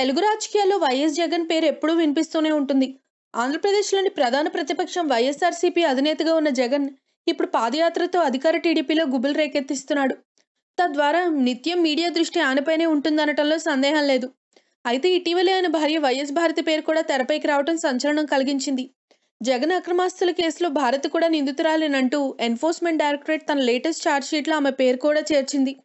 తెలుగు రాజకీయాల్లో వైఎస్ జగన్ పేరు ఎప్పుడూ వినిపిస్తూనే ఉంటుంది. ఆంధ్రప్రదేశ్లోని ప్రధాన ప్రతిపక్షం వైఎస్ఆర్సీపీ అధినేతగా ఉన్న జగన్ ఇప్పుడు పాదయాత్రతో అధికార టీడీపీలో గుబులు రేకెత్తిస్తున్నాడు. తద్వారా నిత్యం మీడియా దృష్టి ఆయనపైనే ఉంటుందనటంలో సందేహం లేదు. అయితే ఇటీవలే ఆయన భార్య వైఎస్ భారతి పేరు కూడా తెరపైకి రావడం సంచలనం కలిగించింది. జగన్ అక్రమాస్తుల కేసులో భారతి కూడా నిందితురాలేనంటూ ఎన్ఫోర్స్మెంట్ డైరెక్టరేట్ తన లేటెస్ట్ ఛార్జ్షీట్లో ఆమె పేరు కూడా చేర్చింది.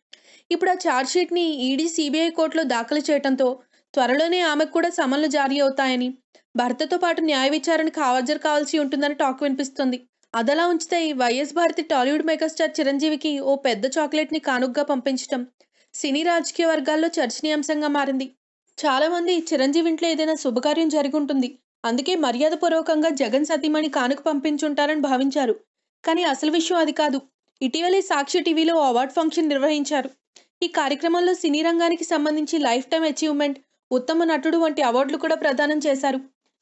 ఇప్పుడు ఆ ఛార్జ్షీట్ని ఈడీ, సిబిఐ కోర్టులో దాఖలు చేయడంతో త్వరలోనే ఆమెకు కూడా సమన్లు జారీ అవుతాయని, భర్తతో పాటు న్యాయ విచారణకు హాజరు కావాల్సి ఉంటుందని టాక్ వినిపిస్తుంది. అదలా ఉంచితే వైఎస్ భారతి టాలీవుడ్ మెగాస్టార్ చిరంజీవికి ఓ పెద్ద చాక్లెట్ని కానుగ్గా పంపించడం సినీ రాజకీయ వర్గాల్లో చర్చనీయాంశంగా మారింది. చాలా మంది చిరంజీవి ఇంట్లో ఏదైనా శుభకార్యం జరుగుంటుంది, అందుకే మర్యాదపూర్వకంగా జగన్ సతీమణి కానుక పంపించుంటారని భావించారు. కానీ అసలు విషయం అది కాదు. ఇటీవలే సాక్షి టీవీలో అవార్డ్ ఫంక్షన్ నిర్వహించారు. ఈ కార్యక్రమంలో సినీ రంగానికి సంబంధించి లైఫ్ టైమ్ అచీవ్మెంట్, ఉత్తమ నటుడు వంటి అవార్డులు కూడా ప్రదానం చేశారు.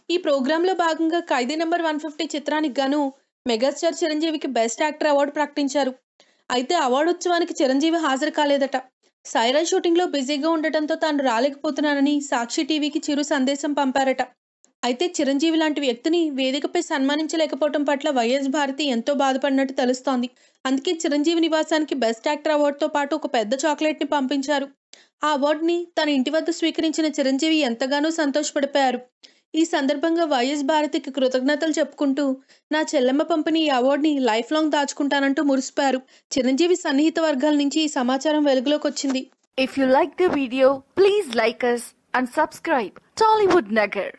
ఈ ప్రోగ్రాంలో భాగంగా ఖైదీ నంబర్ 150 చిత్రానికి గాను మెగాస్టార్ చిరంజీవికి బెస్ట్ యాక్టర్ అవార్డు ప్రకటించారు. అయితే అవార్డు ఉత్సవానికి చిరంజీవి హాజరు కాలేదట. సైరా షూటింగ్లో బిజీగా ఉండటంతో తాను రాలేకపోతున్నానని సాక్షి టీవీకి చిరు సందేశం పంపారట. అయితే చిరంజీవి లాంటి వ్యక్తిని వేదికపై సన్మానించలేకపోవడం పట్ల వైఎస్ భారతి ఎంతో బాధపడినట్టు తెలుస్తోంది. అందుకే చిరంజీవి నివాసానికి బెస్ట్ యాక్టర్ అవార్డుతో పాటు ఒక పెద్ద చాక్లెట్ని పంపించారు. ఆ అవార్డుని తన ఇంటి వద్ద స్వీకరించిన చిరంజీవి ఎంతగానో సంతోషపడిపోయారు. ఈ సందర్భంగా వైఎస్ భారతికి కృతజ్ఞతలు చెప్పుకుంటూ, నా చెల్లెమ్మ పంపిన ఈ అవార్డుని లైఫ్ లాంగ్ దాచుకుంటానంటూ మురిసిపోయారు. చిరంజీవి సన్నిహిత వర్గాల నుంచి ఈ సమాచారం వెలుగులోకి వచ్చింది. If you like the video, please like us and subscribe Tollywood Nagar.